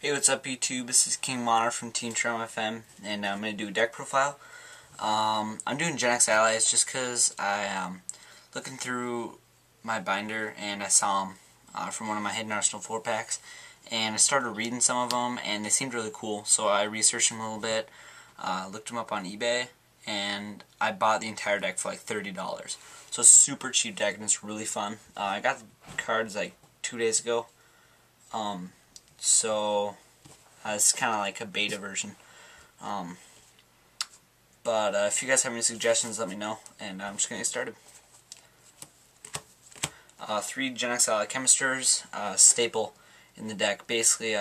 Hey, what's up YouTube? This is King Monner from Team Traum FM, and I'm going to do a deck profile. I'm doing Genex allies just because I'm looking through my binder and I saw them from one of my Hidden Arsenal 4-packs, and I started reading some of them and they seemed really cool, so I researched them a little bit, looked them up on eBay, and I bought the entire deck for like $30. So it's a super cheap deck and it's really fun. I got the cards like 2 days ago. So it's kind of like a beta version. But if you guys have any suggestions, let me know, and I'm just going to get started. 3 Genex Chemisters, staple in the deck. Basically,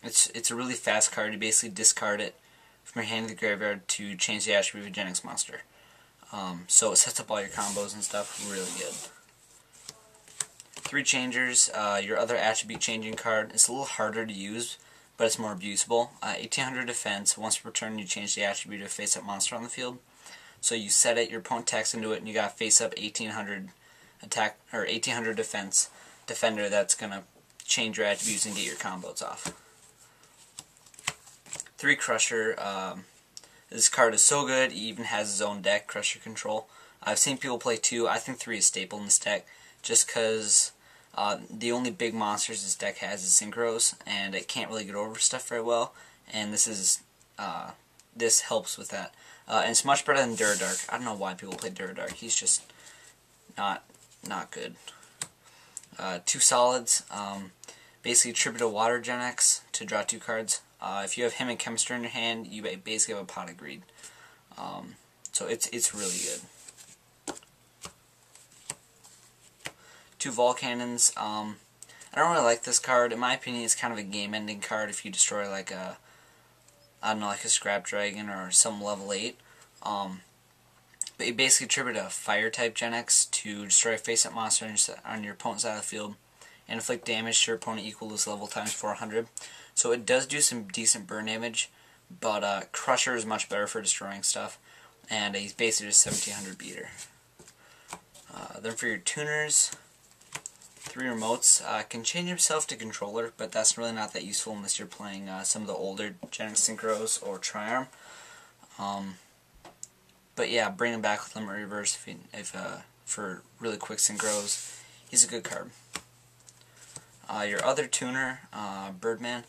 it's a really fast card. You basically discard it from your hand to the graveyard to change the attribute of a Genex monster. So it sets up all your combos and stuff really good. 3 Changers, your other attribute changing card. It's a little harder to use, but it's more abusable. 1800 defense. Once per turn, you change the attribute of a face-up monster on the field. So you set it, your opponent attacks into it, and you got face-up 1800 attack or 1800 defense defender that's gonna change your attributes and get your combos off. 3 Crusher. This card is so good, it even has its own deck, Crusher Control. I've seen people play 2. I think 3 is staple in this deck, just because the only big monsters this deck has is Synchros, and it can't really get over stuff very well, and this helps with that. And it's much better than Duradark. I don't know why people play Duradark. He's just not good. 2 Solids. Basically tribute a Water Genex to draw 2 cards. If you have him and Chemistry in your hand, you basically have a Pot of Greed. So it's really good. 2 Volcannons. I don't really like this card. In my opinion, it's kind of a game-ending card if you destroy like a, I don't know, like a Scrap Dragon or some level 8. But you basically tribute a Fire-type Genex to destroy a face-up monster on your opponent's side of the field and inflict damage to your opponent equal to this level times 400. So it does do some decent burn damage, but Crusher is much better for destroying stuff, and he's basically just 1700 beater. Then for your tuners, 3 remotes. Can change himself to controller, but that's really not that useful unless you're playing some of the older Genex Synchros or Triarm. But yeah, bring him back with Limit Reverse for really quick Synchros. He's a good card. Your other tuner, Birdman.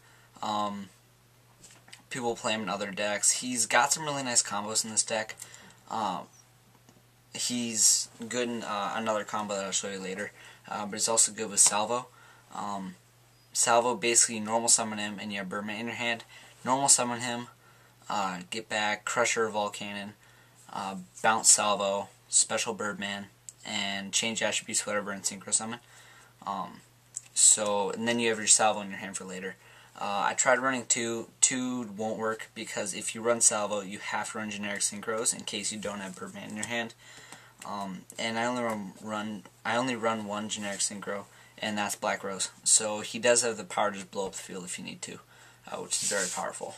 People play him in other decks. He's got some really nice combos in this deck. He's good in another combo that I'll show you later. But he's also good with Salvo. Salvo, basically normal summon him and you have Birdman in your hand. Normal summon him, get back, Crusher, Volcannon, bounce Salvo, special Birdman, and change attributes whatever and Synchro Summon. And then you have your Salvo in your hand for later. I tried running 2. 2 won't work because if you run Salvo, you have to run generic Synchros in case you don't have Birdman in your hand. And I only run 1 generic Synchro, and that's Black Rose. So he does have the power to just blow up the field if you need to, which is very powerful.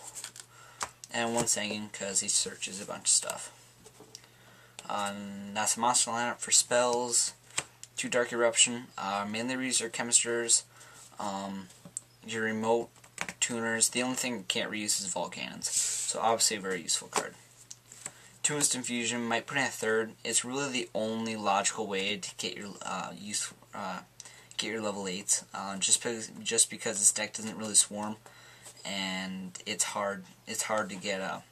And 1 Singing because he searches a bunch of stuff. That's the monster lineup for spells. 2 Dark Eruption. Mainly use your Chemisters. Your remote tuners. The only thing you can't reuse is Volcannons. So obviously a very useful card. 2 Instant Fusion. Might put in a 3rd. It's really the only logical way to get your get your level 8s. Just because this deck doesn't really swarm, and it's hard to get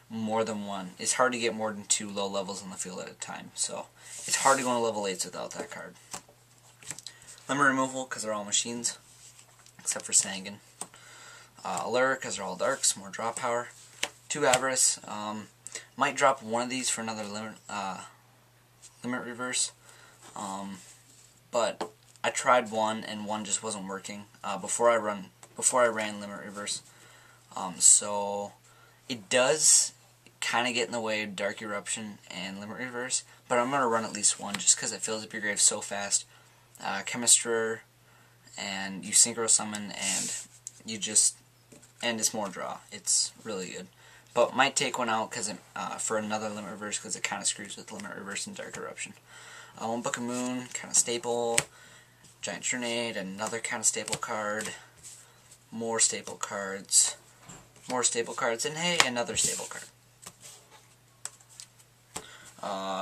more than 1. It's hard to get more than 2 low levels on the field at a time. So it's hard to go into level 8s without that card. Limit Removal because they're all machines, except for Sangan. Allure because they're all darks, more draw power. 2 Avarice. Might drop 1 of these for another limit reverse. But I tried 1 and 1 just wasn't working before I ran limit reverse. So it does kind of get in the way of Dark Eruption and limit reverse, but I'm gonna run at least 1 just because it fills up your grave so fast. Chemistry, and you Synchro Summon, and it's more draw. It's really good. But might take 1 out for another limit reverse because it kind of screws with limit reverse and Dark Eruption. 1 Book of Moon, kind of staple. Giant Grenade, another kind of staple card. more staple cards, and hey, another staple card.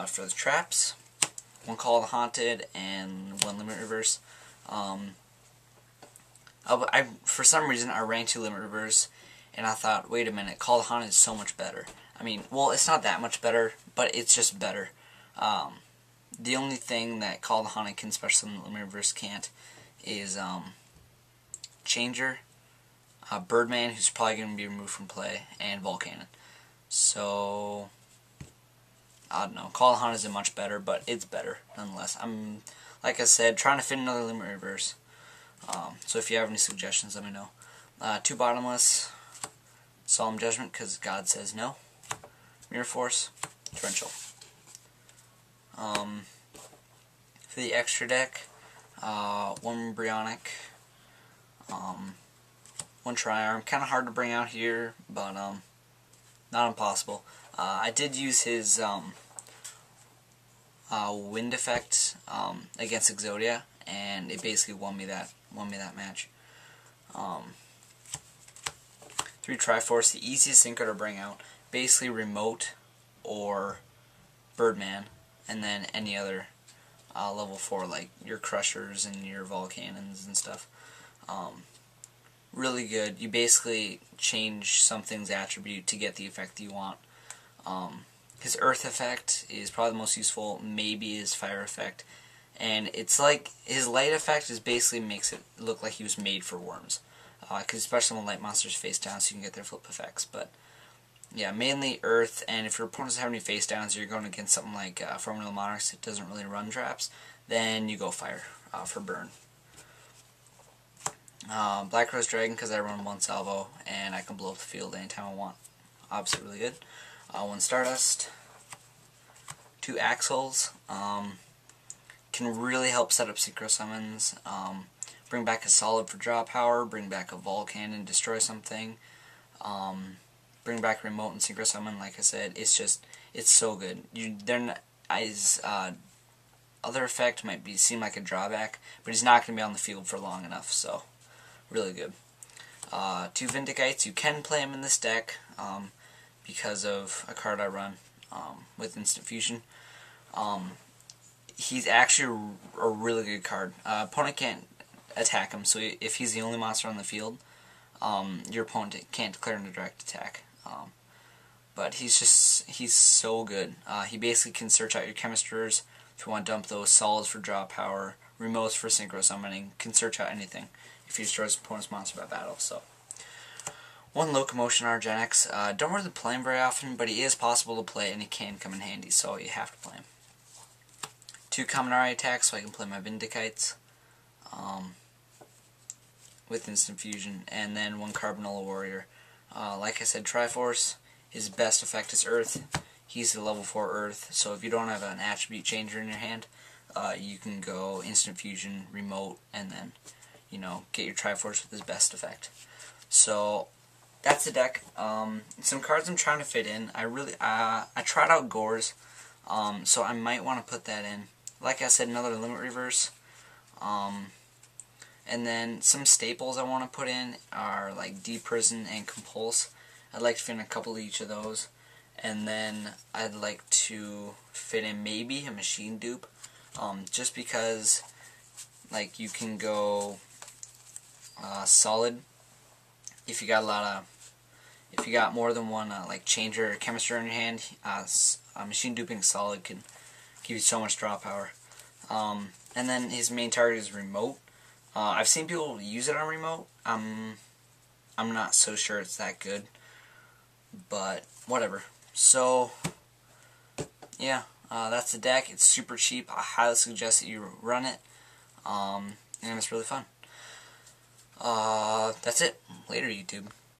For the traps, one Call of the Haunted and one Limit Reverse. For some reason, I ran 2 Limit Reverse, and I thought, wait a minute, Call of the Haunted is so much better. I mean, well, it's not that much better, but it's just better. The only thing that Call of the Haunted can, especially in Limit Reverse, can't is Changer, Birdman, who's probably going to be removed from play, and Volcannon. So, I don't know. Call of the Haunted isn't much better, but it's better nonetheless. I'm, like I said, trying to fit another Limit Reverse. So if you have any suggestions, let me know. 2 Bottomless, Solemn Judgment, because God says no. Mirror Force, Torrential. For the extra deck, 1 Brionac, 1 Triarm. Kind of hard to bring out here, but not impossible. I did use his wind effect against Exodia, and it basically won me that match. 3 Triforce, the easiest synchro to bring out. Basically remote or Birdman, and then any other level 4, like your Crushers and your Volcannons and stuff. Really good. You basically change something's attribute to get the effect you want. His Earth effect is probably the most useful, maybe his Fire effect. And it's like, his Light effect is basically makes it look like he was made for worms. Because especially when light monsters face down, so you can get their flip effects. But yeah, mainly Earth, and if your opponent doesn't have any face downs, you're going against something like Formidable Monarchs that doesn't really run traps, then you go Fire for burn. Black Rose Dragon, because I run 1 salvo, and I can blow up the field anytime I want. Obviously really good. 1 Stardust. 2 Axles. Can really help set up Synchro Summons. Bring back a Solid for draw power. Bring back a Volcannon and destroy something. Bring back Remote and Synchro Summon. Like I said, it's so good. Other effect might seem like a drawback, but he's not going to be on the field for long enough. So really good. 2 Vindicates. You can play him in this deck because of a card I run with Instant Fusion. He's actually a really good card. Opponent can't attack him, so if he's the only monster on the field, your opponent can't declare him a direct attack. But he's so good. He basically can search out your Chemisters if you want to dump those. Solids for draw power, Remotes for Synchro Summoning, can search out anything if he destroys his opponent's monster by battle. So 1 Locomotion R Genex. Don't really play him very often, but he is possible to play, and he can come in handy, so you have to play him. 2 Kaminari attacks, so I can play my Vindicates with Instant Fusion, and then 1 Carbonella Warrior. Like I said, Triforce, his best effect is Earth. He's the level 4 Earth, so if you don't have an attribute changer in your hand, you can go Instant Fusion, Remote, and then, get your Triforce with his best effect. So that's the deck. Some cards I'm trying to fit in. I tried out Gores, so I might want to put that in. Like I said, another Limit Reverse. And then some staples I want to put in are like Deprison and Compulse. I'd like to fit in a couple of each of those. And then I'd like to fit in maybe a Machine Dupe. Just because like you can go Solid if you got more than 1 like Changer or Chemistry in your hand. Machine Duping Solid can give you so much draw power. And then his main target is Remote. I've seen people use it on Remote. I'm not so sure it's that good, but whatever. So yeah, that's the deck. It's super cheap. I highly suggest that you run it, and it's really fun. That's it. Later, YouTube.